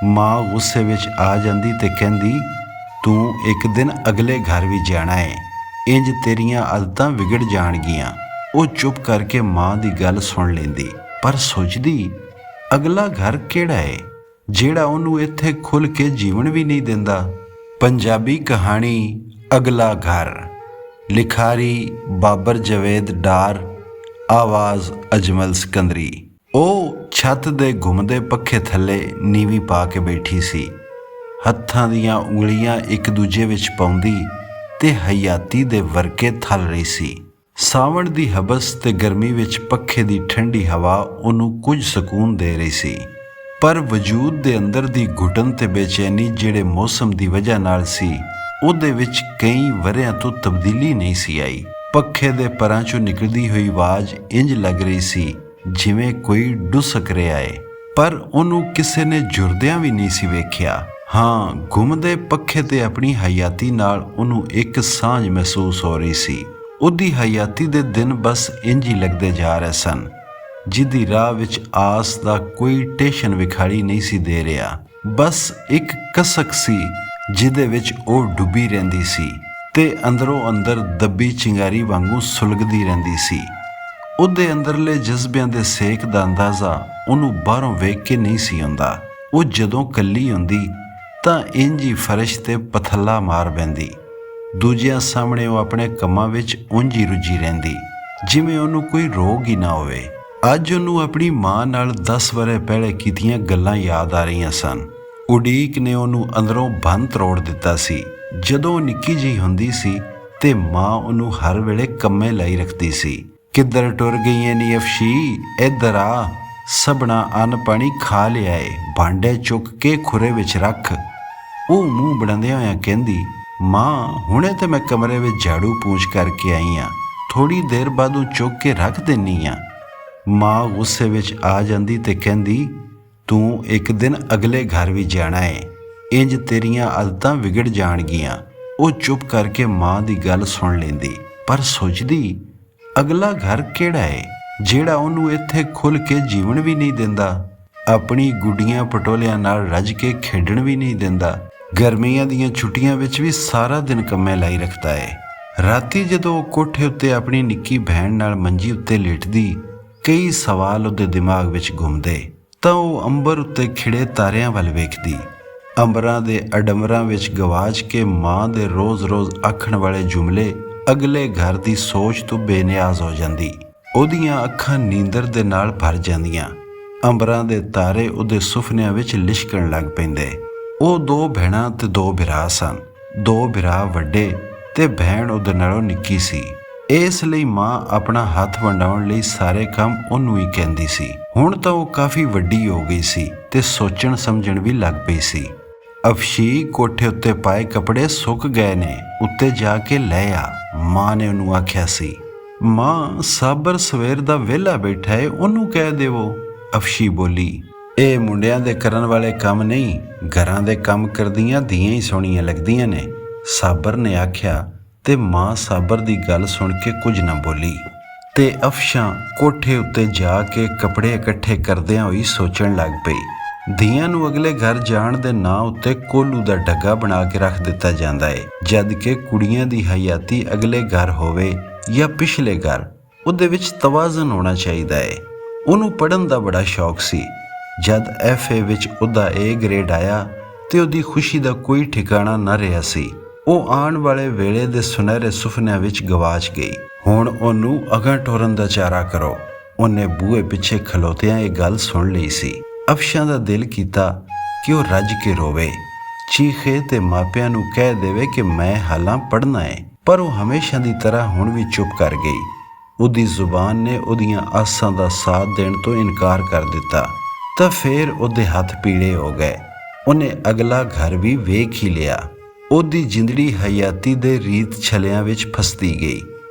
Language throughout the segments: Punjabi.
ਮਾਂ ਗੁੱਸੇ ਵਿੱਚ ਆ ਜਾਂਦੀ ਤੇ ਕਹਿੰਦੀ, ਤੂੰ ਇੱਕ ਦਿਨ ਅਗਲੇ ਘਰ ਵੀ ਜਾਣਾ ਏ, ਇੰਜ ਤੇਰੀਆਂ ਆਦਤਾਂ ਵਿਗੜ ਜਾਣਗੀਆਂ। ਉਹ ਚੁੱਪ ਕਰਕੇ ਮਾਂ ਦੀ ਗੱਲ ਸੁਣ ਲੈਂਦੀ, ਪਰ ਸੋਚਦੀ ਅਗਲਾ ਘਰ ਕਿਹੜਾ ਏ ਜਿਹੜਾ ਉਹਨੂੰ ਇੱਥੇ ਖੁੱਲ੍ਹ ਕੇ ਜੀਵਨ ਵੀ ਨਹੀਂ ਦਿੰਦਾ। ਪੰਜਾਬੀ ਕਹਾਣੀ ਅਗਲਾ ਘਰ, ਲਿਖਾਰੀ ਬਾਬਰ ਜਵੇਦ ਡਾਰ, ਆਵਾਜ਼ ਅਜਮਲ ਸਿਕੰਦਰੀ। ਉਹ ਛੱਤ ਦੇ ਘੁੰਮਦੇ ਪੱਖੇ ਥੱਲੇ ਨੀਵੀਂ ਪਾ ਕੇ ਬੈਠੀ ਸੀ, ਹੱਥਾਂ ਦੀਆਂ ਉਂਗਲੀਆਂ ਇੱਕ ਦੂਜੇ ਵਿੱਚ ਪਾਉਂਦੀ ਤੇ ਹਯਾਤੀ ਦੇ ਵਰਕੇ ਥਲ ਰਹੀ ਸੀ। ਸਾਵਣ ਦੀ ਹਬਸ ਤੇ ਗਰਮੀ ਵਿੱਚ ਪੱਖੇ ਦੀ ਠੰਡੀ ਹਵਾ ਉਹਨੂੰ ਕੁਝ ਸਕੂਨ ਦੇ ਰਹੀ ਸੀ, ਪਰ ਵਜੂਦ ਦੇ ਅੰਦਰ ਦੀ ਘੁਟਨ ਤੇ ਬੇਚੈਨੀ ਜਿਹੜੇ ਮੌਸਮ ਦੀ ਵਜ੍ਹਾ ਨਾਲ ਸੀ, ਉਹਦੇ ਵਿੱਚ ਕਈ ਵਰ੍ਹਿਆਂ ਤੋਂ ਤਬਦੀਲੀ ਨਹੀਂ ਸੀ ਆਈ। ਪੱਖੇ ਦੇ ਪਰਾਂ ਚੋਂ ਨਿਕਲਦੀ ਹੋਈ ਆਵਾਜ਼ ਇੰਜ ਲੱਗ ਰਹੀ ਸੀ ਜਿਵੇਂ ਕੋਈ ਡੁਸਕ ਰਿਹਾ ਏ, ਪਰ ਉਹਨੂੰ ਕਿਸੇ ਨੇ ਜੁਰਦਿਆਂ ਵੀ ਨਹੀਂ ਸੀ ਵੇਖਿਆ। ਹਾਂ, ਘੁੰਮਦੇ ਪੱਖੇ ਤੇ ਆਪਣੀ ਹਯਾਤੀ ਨਾਲ ਉਹਨੂੰ ਇੱਕ ਸਾਂਝ ਮਹਿਸੂਸ ਹੋ ਰਹੀ ਸੀ। ਉਹਦੀ ਹਯਾਤੀ ਦੇ ਦਿਨ ਬਸ ਇੰਜ ਹੀ ਲੱਗਦੇ ਜਾ ਰਹੇ ਸਨ, ਜਿਹਦੀ ਰਾਹ ਵਿੱਚ ਆਸ ਦਾ ਕੋਈ ਟੇਸ਼ਨ ਵਿਖਾਈ ਨਹੀਂ ਸੀ ਦੇ ਰਿਹਾ। ਬਸ ਇੱਕ ਕਸਕ ਸੀ ਜਿਹਦੇ ਵਿੱਚ ਉਹ ਡੁੱਬੀ ਰਹਿੰਦੀ ਸੀ ਤੇ ਅੰਦਰੋਂ ਅੰਦਰ ਦੱਬੀ ਚਿੰਗਾਰੀ ਵਾਂਗੂ ਸੁਲਗਦੀ ਰਹਿੰਦੀ ਸੀ। ਉਹਦੇ ਅੰਦਰਲੇ ਜਜ਼ਬਿਆਂ ਦੇ ਸੇਕ ਦਾ ਅੰਦਾਜ਼ਾ ਉਹਨੂੰ ਬਾਹਰੋਂ ਵੇਖ ਕੇ ਨਹੀਂ ਸੀ ਆਉਂਦਾ। ਉਹ ਜਦੋਂ ਇਕੱਲੀ ਹੁੰਦੀ ਤਾਂ ਇੰਜ ਹੀ ਫਰਸ਼ ਤੇ ਪਥੱਲਾ ਮਾਰ ਬਹਿੰਦੀ। ਦੂਜਿਆਂ ਸਾਹਮਣੇ ਉਹ ਆਪਣੇ ਕੰਮਾਂ ਵਿੱਚ ਉਂਝ ਹੀ ਰੁੱਝੀ ਰਹਿੰਦੀ, ਜਿਵੇਂ ਉਹਨੂੰ ਕੋਈ ਰੋਗ ਹੀ ਨਾ ਹੋਵੇ। ਅੱਜ ਉਹਨੂੰ ਆਪਣੀ ਮਾਂ ਨਾਲ 10 ਵਰ੍ਹੇ ਪਹਿਲੇ ਕੀਤੀਆਂ ਗੱਲਾਂ ਯਾਦ ਆ ਰਹੀਆਂ ਸਨ। ਉਡੀਕ ਨੇ ਉਹਨੂੰ ਅੰਦਰੋਂ ਬੰਨ ਤਰੋੜ ਦਿੱਤਾ ਸੀ। ਜਦੋਂ ਉਹ ਨਿੱਕੀ ਜਿਹੀ ਹੁੰਦੀ ਸੀ ਤੇ ਮਾਂ ਉਹਨੂੰ ਹਰ ਵੇਲੇ ਕੰਮੇ ਲਾਈ ਰੱਖਦੀ ਸੀ। ਕਿੱਧਰ ਟੁਰ ਗਈ ਐ ਨੀ ਅਫਸ਼ੀ, ਇੱਧਰ ਆ, ਸਭਨਾ ਅੰਨ ਪਾਣੀ ਖਾ ਲਿਆ ਏ, ਭਾਂਡੇ ਚੁੱਕ ਕੇ ਖੁਰੇ ਵਿੱਚ ਰੱਖ। ਉਹ ਮੂੰਹ ਬਣਾਉਂਦਿਆਂ ਹੋਇਆਂ ਕਹਿੰਦੀ, ਮਾਂ ਹੁਣੇ ਤੇ ਮੈਂ ਕਮਰੇ ਵਿੱਚ ਝਾੜੂ ਪੂੰਝ ਕਰਕੇ ਆਈ ਆਂ, ਥੋੜ੍ਹੀ ਦੇਰ ਬਾਅਦ ਉਹ ਚੁੱਕ ਕੇ ਰੱਖ ਦਿੰਨੀ ਆਂ। ਮਾਂ ਗੁੱਸੇ ਵਿੱਚ ਆ ਜਾਂਦੀ ਤੇ ਕਹਿੰਦੀ, ਤੂੰ ਇੱਕ ਦਿਨ ਅਗਲੇ ਘਰ ਵੀ ਜਾਣਾ ਏ, ਇੰਜ ਤੇਰੀਆਂ ਆਦਤਾਂ ਵਿਗੜ ਜਾਣਗੀਆਂ। ਉਹ ਚੁੱਪ ਕਰਕੇ ਮਾਂ ਦੀ ਗੱਲ ਸੁਣ ਲੈਂਦੀ, ਪਰ ਸੋਚਦੀ ਅਗਲਾ ਘਰ ਕਿਹੜਾ ਏ ਜਿਹੜਾ ਉਹਨੂੰ ਇੱਥੇ ਖੁੱਲ੍ਹ ਕੇ ਜੀਵਨ ਵੀ ਨਹੀਂ ਦਿੰਦਾ, ਆਪਣੀ ਗੁੱਡੀਆਂ ਪਟੋਲਿਆਂ ਨਾਲ ਰੱਜ ਕੇ ਖੇਡਣ ਵੀ ਨਹੀਂ ਦਿੰਦਾ, ਗਰਮੀਆਂ ਦੀਆਂ ਛੁੱਟੀਆਂ ਵਿੱਚ ਵੀ ਸਾਰਾ ਦਿਨ ਕੰਮੇ ਲਾਈ ਰੱਖਦਾ ਏ। ਰਾਤੀ ਜਦੋਂ ਉਹ ਕੋਠੇ ਉੱਤੇ ਆਪਣੀ ਨਿੱਕੀ ਭੈਣ ਨਾਲ ਮੰਜੀ ਉੱਤੇ ਲੇਟਦੀ, ਕਈ ਸਵਾਲ ਉਹਦੇ ਦਿਮਾਗ ਵਿੱਚ ਘੁੰਮਦੇ। ਤਾਂ ਉਹ ਅੰਬਰ ਉੱਤੇ ਖਿੜੇ ਤਾਰਿਆਂ ਵੱਲ ਵੇਖਦੀ, ਅੰਬਰਾਂ ਦੇ ਅਡਮਰਾਂ ਵਿੱਚ ਗਵਾਚ ਕੇ ਮਾਂ ਦੇ ਰੋਜ਼-ਰੋਜ਼ ਆਖਣ ਵਾਲੇ ਜੁਮਲੇ ਅਗਲੇ ਘਰ ਦੀ ਸੋਚ ਤੋਂ ਬੇਨਿਆਜ਼ ਹੋ ਜਾਂਦੀ। ਉਹਦੀਆਂ ਅੱਖਾਂ ਨੀਂਦਰ ਦੇ ਨਾਲ ਭਰ ਜਾਂਦੀਆਂ, ਅੰਬਰਾਂ ਦੇ ਤਾਰੇ ਉਹਦੇ ਸੁਪਨਿਆਂ ਵਿੱਚ ਲਿਸ਼ਕਣ ਲੱਗ ਪੈਂਦੇ। ਉਹ 2 ਭੈਣਾਂ ਤੇ 2 ਭਰਾ ਸਨ। 2 ਭਰਾ ਵੱਡੇ ਤੇ ਭੈਣ ਉਹਦੇ ਨਾਲੋਂ ਨਿੱਕੀ ਸੀ। ਇਸ ਲਈ ਮਾਂ ਆਪਣਾ ਹੱਥ ਵੰਡਾਉਣ ਲਈ ਸਾਰੇ ਕੰਮ ਉਹਨੂੰ ਹੀ ਕਹਿੰਦੀ ਸੀ। ਹੁਣ ਤਾਂ ਉਹ ਕਾਫੀ ਵੱਡੀ ਹੋ ਗਈ ਸੀ ਤੇ ਸੋਚਣ ਸਮਝਣ ਵੀ ਲੱਗ ਪਈ ਸੀ। ਅਫਸ਼ੀ, ਕੋਠੇ ਉੱਤੇ ਪਾਏ ਕੱਪੜੇ ਸੁੱਕ ਗਏ ਨੇ, ਉੱਤੇ ਜਾ ਕੇ ਲੈ ਆ, ਮਾਂ ਨੇ ਉਹਨੂੰ ਆਖਿਆ ਸੀ। ਮਾਂ, ਸਾਬਰ ਸਵੇਰ ਦਾ ਵਿਹਲਾ ਬੈਠਾ ਏ, ਉਹਨੂੰ ਕਹਿ ਦੇਵੋ, ਅਫਸ਼ੀ ਬੋਲੀ। ਇਹ ਮੁੰਡਿਆਂ ਦੇ ਕਰਨ ਵਾਲੇ ਕੰਮ ਨਹੀਂ, ਘਰਾਂ ਦੇ ਕੰਮ ਕਰਦੀਆਂ ਧੀਆਂ ਹੀ ਸੋਹਣੀਆਂ ਲੱਗਦੀਆਂ ਨੇ, ਸਾਬਰ ਨੇ ਆਖਿਆ। ਤੇ ਮਾਂ ਸਾਬਰ ਦੀ ਗੱਲ ਸੁਣ ਕੇ ਕੁਝ ਨਾ ਬੋਲੀ ਤੇ ਅਫਸ਼ਾਂ ਕੋਠੇ ਉੱਤੇ ਜਾ ਕੇ ਕੱਪੜੇ ਇਕੱਠੇ ਕਰਦਿਆਂ ਹੋਈ ਸੋਚਣ ਲੱਗ ਪਈ। ਧੀਆਂ ਨੂੰ ਅਗਲੇ ਘਰ ਜਾਣ ਦੇ ਨਾਂ ਉੱਤੇ ਕੋਲੂ ਦਾ ਡੱਗਾ ਬਣਾ ਕੇ ਰੱਖ ਦਿੱਤਾ ਜਾਂਦਾ ਏ, ਜਦ ਕਿ ਕੁੜੀਆਂ ਦੀ ਹਯਾਤੀ ਅਗਲੇ ਘਰ ਹੋਵੇ ਜਾਂ ਪਿਛਲੇ ਘਰ, ਉਹਦੇ ਵਿੱਚ ਤਵਾਜ਼ਨ ਹੋਣਾ ਚਾਹੀਦਾ ਏ। ਉਹਨੂੰ ਪੜ੍ਹਨ ਦਾ ਬੜਾ ਸ਼ੌਕ ਸੀ। ਜਦ FA ਵਿੱਚ ਉਹਦਾ A ਗ੍ਰੇਡ ਆਇਆ ਤੇ ਉਹਦੀ ਖੁਸ਼ੀ ਦਾ ਕੋਈ ਠਿਕਾਣਾ ਨਾ ਰਿਹਾ ਸੀ। ਉਹ ਆਉਣ ਵਾਲੇ ਵੇਲੇ ਦੇ ਸੁਨਹਿਰੇ ਸੁਪਨਿਆਂ ਵਿੱਚ ਗਵਾਚ ਗਈ। ਹੁਣ ਉਹਨੂੰ ਅਗਾਂਹ ਟੋਰਨ ਦਾ ਚਾਰਾ ਕਰੋ। ਉਹਨੇ ਬੂਹੇ ਪਿੱਛੇ ਖਲੋਤਿਆਂ ਇਹ ਗੱਲ ਸੁਣ ਲਈ ਸੀ। ਅਫਸ਼ਾਂ ਦਾ ਦਿਲ ਕੀਤਾ ਕਿ ਉਹ ਰੱਜ ਕੇ ਰੋਵੇ, ਚੀਖੇ ਤੇ ਮਾਪਿਆਂ ਨੂੰ ਕਹਿ ਦੇਵੇ ਕਿ ਮੈਂ ਹਾਲਾਂ ਪੜ੍ਹਨਾ ਏ, ਪਰ ਉਹ ਹਮੇਸ਼ਾ ਦੀ ਤਰ੍ਹਾਂ ਹੁਣ ਵੀ ਚੁੱਪ ਕਰ ਗਈ। ਉਹਦੀ ਜ਼ੁਬਾਨ ਨੇ ਉਹਦੀਆਂ ਆਸਾਂ ਦਾ ਸਾਥ ਦੇਣ ਤੋਂ ਇਨਕਾਰ ਕਰ ਦਿੱਤਾ। ਤਾਂ ਫੇਰ ਉਹਦੇ ਹੱਥ ਪੀਲੇ ਹੋ ਗਏ। ਉਹਨੇ ਅਗਲਾ ਘਰ ਵੀ ਵੇਖ ਹੀ ਲਿਆ। ਉਹਦੀ ਜ਼ਿੰਦੜੀ ਹਯਾਤੀ ਦੇ ਰੀਤ ਛਲਿਆਂ ਵਿੱਚ ਫਸਦੀ ਗਈ,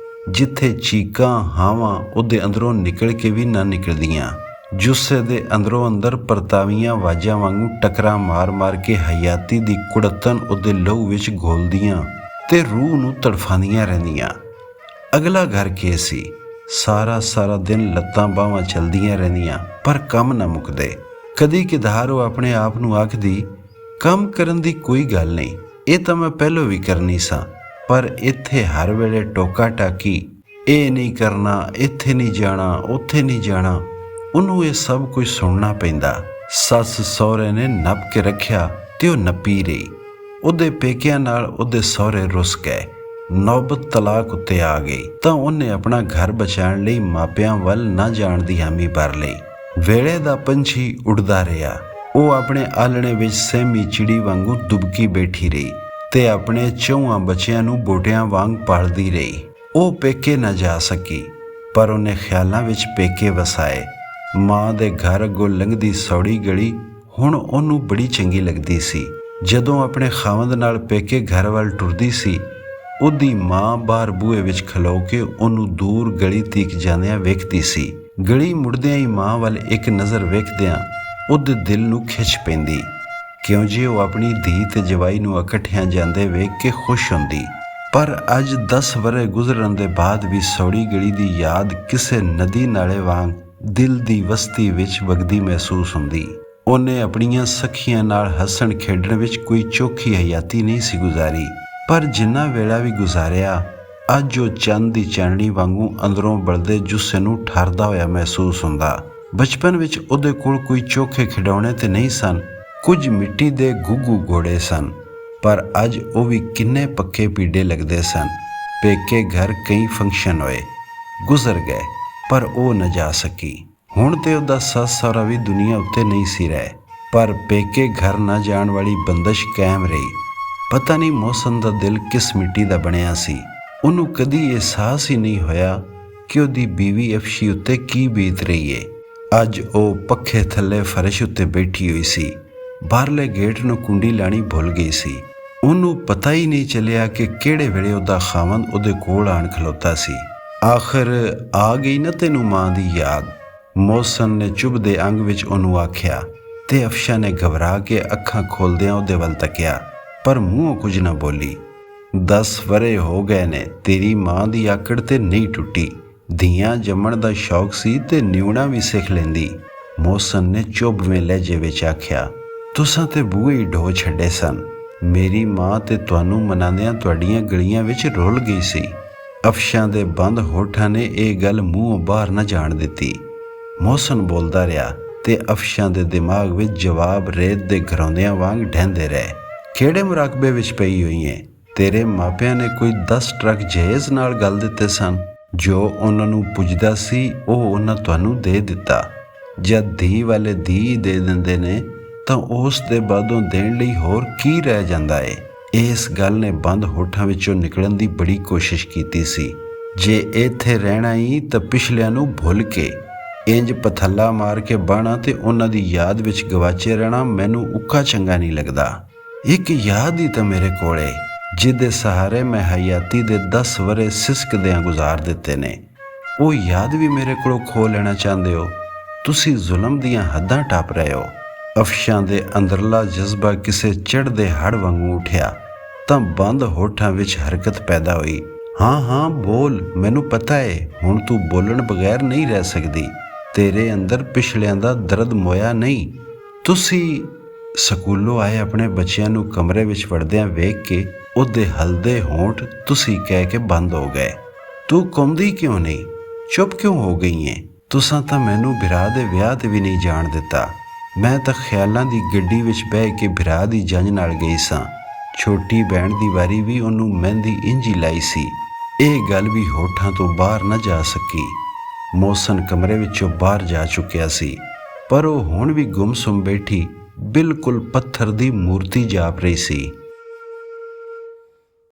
ਜਿੱਥੇ ਚੀਕਾਂ ਹਾਵਾਂ ਉਹਦੇ ਅੰਦਰੋਂ ਨਿਕਲ ਕੇ ਵੀ ਨਾ ਨਿਕਲਦੀਆਂ, ਜੁੱਸੇ ਦੇ ਅੰਦਰੋਂ ਅੰਦਰ ਪਰਤਾਵੀਆਂ ਆਵਾਜ਼ਾਂ ਵਾਂਗੂ ਟਕਰਾਂ ਮਾਰ-ਮਾਰ ਕੇ ਹਯਾਤੀ ਦੀ ਕੁੜੱਤਣ ਉਹਦੇ ਲਹੂ ਵਿੱਚ ਘੋਲਦੀਆਂ ਤੇ ਰੂਹ ਨੂੰ ਤੜਫਾਉਂਦੀਆਂ ਰਹਿੰਦੀਆਂ। ਅਗਲਾ ਘਰ ਕੀ ਸੀ? ਸਾਰਾ ਦਿਨ ਲੱਤਾਂ ਬਾਹਾਂ ਚਲਦੀਆਂ ਰਹਿੰਦੀਆਂ, ਪਰ ਕੰਮ ਨਾ ਮੁੱਕਦੇ। ਕਦੀ ਕਿਧਾਰ ਉਹ ਆਪਣੇ ਆਪ ਨੂੰ ਆਖਦੀ, ਕੰਮ ਕਰਨ ਦੀ ਕੋਈ ਗੱਲ ਨਹੀਂ, ਇਹ ਤਾਂ ਮੈਂ ਪਹਿਲੋਂ ਵੀ ਕਰਨੀ ਸਾਂ, ਪਰ ਇੱਥੇ ਹਰ ਵੇਲੇ ਟੋਕਾ ਟਾਕੀ, ਇਹ ਨਹੀਂ ਕਰਨਾ, ਇੱਥੇ ਨਹੀਂ ਜਾਣਾ, ਉੱਥੇ ਨਹੀਂ ਜਾਣਾ। ਉਹਨੂੰ ਇਹ ਸਭ ਕੁਝ ਸੁਣਨਾ ਪੈਂਦਾ। ਸੱਸ ਸਹੁਰੇ ਨੇ ਨੱਪ ਕੇ ਰੱਖਿਆ ਤੇ ਉਹ ਨੱਪੀ ਰਹੀ। ਉਹਦੇ ਪੇਕਿਆਂ ਨਾਲ ਉਹਦੇ ਸਹੁਰੇ ਰੁੱਸ ਗਏ, ਨੌਬਤ ਤਲਾਕ ਉੱਤੇ ਆ ਗਈ ਤਾਂ ਉਹਨੇ ਆਪਣਾ ਘਰ ਬਚਾਉਣ ਲਈ ਮਾਪਿਆਂ ਵੱਲ ਨਾ ਜਾਣ ਦੀ ਹਾਮੀ ਭਰ ਲਈ। ਵੇਲੇ ਦਾ ਪੰਛੀ ਉੱਡਦਾ ਰਿਹਾ। ਉਹ ਆਪਣੇ ਆਲਣੇ ਵਿੱਚ ਸਹਿਮੀ ਚਿੜੀ ਵਾਂਗੂ ਦੁਬਕੀ ਬੈਠੀ ਰਹੀ ਤੇ ਆਪਣੇ ਚੌਹਾਂ ਬੱਚਿਆਂ ਨੂੰ ਬੋਟਿਆਂ ਵਾਂਗ ਪਾਲਦੀ ਰਹੀ। ਉਹ ਪੇਕੇ ਨਾ ਜਾ ਸਕੀ, ਪਰ ਉਹਨੇ ਖਿਆਲਾਂ ਵਿੱਚ ਪੇਕੇ ਵਸਾਏ। ਮਾਂ ਦੇ ਘਰ ਅੱਗੋਂ ਲੰਘਦੀ ਸੌੜੀ ਗਲੀ ਹੁਣ ਉਹਨੂੰ ਬੜੀ ਚੰਗੀ ਲੱਗਦੀ ਸੀ। ਜਦੋਂ ਆਪਣੇ ਖਾਵੰਦ ਨਾਲ ਪੇਕੇ ਘਰ ਵੱਲ ਟੁਰਦੀ ਸੀ, ਉਹਦੀ ਮਾਂ ਬਾਹਰ ਬੂਹੇ ਵਿੱਚ ਖਲੋ ਕੇ ਉਹਨੂੰ ਦੂਰ ਗਲੀ ਤੀਕ ਜਾਂਦਿਆਂ ਵੇਖਦੀ ਸੀ। ਗਲੀ ਮੁੜਦਿਆਂ ਹੀ ਮਾਂ ਵੱਲ ਇੱਕ ਨਜ਼ਰ ਵੇਖਦਿਆਂ ਉਹਦੇ ਦਿਲ ਨੂੰ ਖਿੱਚ ਪੈਂਦੀ, ਕਿਉਂ ਜੇ ਉਹ ਆਪਣੀ ਧੀ ਤੇ ਜਵਾਈ ਨੂੰ ਇਕੱਠਿਆਂ ਜਾਂਦੇ ਵੇਖ ਕੇ ਖੁਸ਼ ਹੁੰਦੀ। ਪਰ ਅੱਜ 10 ਵਰ੍ਹੇ ਗੁਜ਼ਰਨ ਦੇ ਬਾਅਦ ਵੀ ਸੌੜੀ ਗਲੀ ਦੀ ਯਾਦ ਕਿਸੇ ਨਦੀ ਨਾਲੇ ਵਾਂਗ ਦਿਲ ਦੀ ਵਸਤੀ ਵਿੱਚ ਵਗਦੀ ਮਹਿਸੂਸ ਹੁੰਦੀ। ਉਹਨੇ ਆਪਣੀਆਂ ਸਖੀਆਂ ਨਾਲ ਹੱਸਣ ਖੇਡਣ ਵਿੱਚ ਕੋਈ ਚੋਖੀ ਹਯਾਤੀ ਨਹੀਂ ਸੀ ਗੁਜ਼ਾਰੀ, ਪਰ ਜਿੰਨਾ ਵੇਲਾ ਵੀ ਗੁਜ਼ਾਰਿਆ, ਅੱਜ ਉਹ ਚੰਦ ਦੀ ਚਾਨਣੀ ਵਾਂਗੂ ਅੰਦਰੋਂ ਬਲਦੇ ਜੁੱਸੇ ਨੂੰ ਠਰਦਾ ਹੋਇਆ ਮਹਿਸੂਸ ਹੁੰਦਾ। ਬਚਪਨ ਵਿੱਚ ਉਹਦੇ ਕੋਲ ਕੋਈ ਚੋਖੇ ਖਿਡੌਣੇ ਤੇ ਨਹੀਂ ਸਨ, ਕੁਝ ਮਿੱਟੀ ਦੇ ਗੁੱਗੂ ਘੋੜੇ ਸਨ, ਪਰ ਅੱਜ ਉਹ ਵੀ ਕਿੰਨੇ ਪੱਕੇ ਪੀੜੇ ਲੱਗਦੇ ਸਨ। ਪੇਕੇ ਘਰ ਕਈ ਫੰਕਸ਼ਨ ਹੋਏ, ਗੁਜ਼ਰ ਗਏ, ਪਰ ਉਹ ਨਾ ਜਾ ਸਕੀ। ਹੁਣ ਤੇ ਉਹਦਾ ਸੱਸ ਸਹੁਰਾ ਵੀ ਦੁਨੀਆ ਉੱਤੇ ਨਹੀਂ ਸੀ ਰਹੇ, ਪਰ ਪੇਕੇ ਘਰ ਨਾ ਜਾਣ ਵਾਲੀ ਬੰਦਸ਼ ਕਾਇਮ ਰਹੀ। ਪਤਾ ਨਹੀਂ ਮੌਸਮ ਦਾ ਦਿਲ ਕਿਸ ਮਿੱਟੀ ਦਾ ਬਣਿਆ ਸੀ। ਉਹਨੂੰ ਕਦੀ ਅਹਿਸਾਸ ਹੀ ਨਹੀਂ ਹੋਇਆ ਕਿ ਉਹਦੀ ਬੀਵੀ ਅਫਸ਼ੀ ਉੱਤੇ ਕੀ ਬੀਤ ਰਹੀ ਏ। ਅੱਜ ਉਹ ਪੱਖੇ ਥੱਲੇ ਫਰਸ਼ ਉੱਤੇ ਬੈਠੀ ਹੋਈ ਸੀ, ਬਾਹਰਲੇ ਗੇਟ ਨੂੰ ਕੁੰਡੀ ਲਾਣੀ ਭੁੱਲ ਗਈ ਸੀ। ਉਹਨੂੰ ਪਤਾ ਹੀ ਨਹੀਂ ਚੱਲਿਆ ਕਿ ਕਿਹੜੇ ਵੇਲੇ ਉਹਦਾ ਖਾਵੰਦ ਉਹਦੇ ਕੋਲ ਆਣ ਖਲੋਤਾ ਸੀ। ਆਖਰ ਆ ਗਈ ਨਾ ਤੈਨੂੰ ਮਾਂ ਦੀ ਯਾਦ, ਮੌਸਮ ਨੇ ਚੁੱਭਦੇ ਅੰਗ ਵਿੱਚ ਉਹਨੂੰ ਆਖਿਆ, ਤੇ ਅਫਸ਼ਾ ਨੇ ਘਬਰਾ ਕੇ ਅੱਖਾਂ ਖੋਲਦਿਆਂ ਉਹਦੇ ਵੱਲ ਤੱਕਿਆ, ਪਰ ਮੂੰਹੋਂ ਕੁਝ ਨਾ ਬੋਲੀ। 10 ਵਰ੍ਹੇ ਹੋ ਗਏ ਨੇ, ਤੇਰੀ ਮਾਂ ਦੀ ਆਕੜ ਤੇ ਨਹੀਂ ਟੁੱਟੀ। ਧੀਆਂ ਜੰਮਣ ਦਾ ਸ਼ੌਕ ਸੀ ਤੇ ਨਿਉਣਾ ਵੀ ਸਿੱਖ ਲੈਂਦੀ। ਮੌਸਮ ਨੇ ਚੁੱਭਵੇਂ ਲਹਿਜੇ ਵਿੱਚ ਆਖਿਆ, ਤੁਸਾਂ ਤੇ ਬੂਹੇ ਹੀ ਢੋ ਛੱਡੇ ਸਨ। ਮੇਰੀ ਮਾਂ ਤੇ ਤੁਹਾਨੂੰ ਮਨਾਉਂਦਿਆਂ ਤੁਹਾਡੀਆਂ ਗਲੀਆਂ ਵਿੱਚ ਰੁੱਲ ਗਈ ਸੀ। ਅਫਸ਼ਾਂ ਦੇ ਬੰਦ ਹੋਠਾਂ ਨੇ ਇਹ ਗੱਲ ਮੂੰਹੋਂ ਬਾਹਰ ਨਾ ਜਾਣ ਦਿੱਤੀ। ਮੌਸਮ ਬੋਲਦਾ ਰਿਹਾ ਤੇ ਅਫਸ਼ਾਂ ਦੇ ਦਿਮਾਗ ਵਿੱਚ ਜਵਾਬ ਰੇਤ ਦੇ ਘਰੌਂਦਿਆਂ ਵਾਂਗ ਢਹਿੰਦੇ ਰਹੇ। ਕਿਹੜੇ ਮੁਰਾਕਬੇ ਵਿੱਚ ਪਈ ਹੋਈ ਏ? ਤੇਰੇ ਮਾਪਿਆਂ ਨੇ ਕੋਈ 10 ਟਰੱਕ ਜਹੇਜ਼ ਨਾਲ ਗੱਲ ਦਿੱਤੇ ਸਨ। ਜੋ ਉਹਨਾਂ ਨੂੰ ਪੁੱਜਦਾ ਸੀ ਉਹ ਉਹਨਾਂ ਤੁਹਾਨੂੰ ਦੇ ਦਿੱਤਾ। ਜਦ ਧੀ ਵਾਲੇ ਧੀ ਦੇ ਦਿੰਦੇ ਨੇ ਤਾਂ ਉਸ ਦੇ ਬਾਅਦੋਂ ਦੇਣ ਲਈ ਹੋਰ ਕੀ ਰਹਿ ਜਾਂਦਾ ਏ। ਇਸ ਗੱਲ ਨੇ ਬੰਦ ਹੋਠਾਂ ਵਿੱਚੋਂ ਨਿਕਲਣ ਦੀ ਬੜੀ ਕੋਸ਼ਿਸ਼ ਕੀਤੀ ਸੀ। ਜੇ ਇੱਥੇ ਰਹਿਣਾ ਹੀ ਤਾਂ ਪਿਛਲਿਆਂ ਨੂੰ ਭੁੱਲ ਕੇ ਇੰਜ ਪਥੱਲਾ ਮਾਰ ਕੇ ਬਹਿਣਾ ਤੇ ਉਹਨਾਂ ਦੀ ਯਾਦ ਵਿੱਚ ਗਵਾਚੇ ਰਹਿਣਾ ਮੈਨੂੰ ਉੱਕਾ ਚੰਗਾ ਨਹੀਂ ਲੱਗਦਾ। ਇੱਕ ਯਾਦ ਹੀ ਤਾਂ ਮੇਰੇ ਕੋਲੇ, ਜਿਹਦੇ ਸਹਾਰੇ ਮੈਂ ਹਯਾਤੀ ਦੇ 10 ਵਰ੍ਹੇ ਸਿਸਕਦਿਆਂ ਗੁਜ਼ਾਰ ਦਿੱਤੇ ਨੇ। ਉਹ ਯਾਦ ਵੀ ਮੇਰੇ ਕੋਲੋਂ ਖੋਹ ਲੈਣਾ ਚਾਹੁੰਦੇ ਹੋ? ਤੁਸੀਂ ਜ਼ੁਲਮ ਦੀਆਂ ਹੱਦਾਂ ਟੱਪ ਰਹੇ ਹੋ। ਅਫਸ਼ਾਂ ਦੇ ਅੰਦਰਲਾ ਜਜ਼ਬਾ ਕਿਸੇ ਚੜ੍ਹਦੇ ਹੜ੍ਹ ਵਾਂਗੂ ਉੱਠਿਆ ਤਾਂ ਬੰਦ ਹੋਠਾਂ ਵਿੱਚ ਹਰਕਤ ਪੈਦਾ ਹੋਈ। ਹਾਂ ਹਾਂ ਬੋਲ, ਮੈਨੂੰ ਪਤਾ ਏ ਹੁਣ ਤੂੰ ਬੋਲਣ ਬਗੈਰ ਨਹੀਂ ਰਹਿ ਸਕਦੀ। ਤੇਰੇ ਅੰਦਰ ਪਿਛਲਿਆਂ ਦਾ ਦਰਦ ਮੋਇਆ ਨਹੀਂ। ਤੁਸੀਂ ਸਕੂਲੋਂ ਆਏ ਆਪਣੇ ਬੱਚਿਆਂ ਨੂੰ ਕਮਰੇ ਵਿੱਚ ਵੜਦਿਆਂ ਵੇਖ ਕੇ ਉਹਦੇ ਹਲਦੇ ਹੋਂਠ ਤੁਸੀਂ ਕਹਿ ਕੇ ਬੰਦ ਹੋ ਗਏ। ਤੂੰ ਕੰਮਦੀ ਕਿਉਂ ਨਹੀਂ? ਚੁੱਪ ਕਿਉਂ ਹੋ ਗਈ ਏ? ਤੁਸਾਂ ਤਾਂ ਮੈਨੂੰ ਭਰਾ ਦੇ ਵਿਆਹ ਤੇ ਵੀ ਨਹੀਂ ਜਾਣ ਦਿੱਤਾ। ਮੈਂ ਤਾਂ ਖਿਆਲਾਂ ਦੀ ਗੱਡੀ ਵਿੱਚ ਬਹਿ ਕੇ ਭਰਾ ਦੀ ਜੰਝ ਨਾਲ ਗਈ ਸਾਂ। ਛੋਟੀ ਭੈਣ ਦੀ ਵਾਰੀ ਵੀ ਉਹਨੂੰ ਮਹਿੰਦੀ ਇੰਝ ਹੀ ਲਾਈ ਸੀ। ਇਹ ਗੱਲ ਵੀ ਹੋਠਾਂ ਤੋਂ ਬਾਹਰ ਨਾ ਜਾ ਸਕੀ। ਮੌਸਮ ਕਮਰੇ ਵਿੱਚੋਂ ਬਾਹਰ ਜਾ ਚੁੱਕਿਆ ਸੀ, ਪਰ ਉਹ ਹੁਣ ਵੀ ਗੁੰਮਸੁੰਮ ਬੈਠੀ ਬਿਲਕੁਲ ਪੱਥਰ ਦੀ ਮੂਰਤੀ ਜਾਪ ਰਹੀ ਸੀ।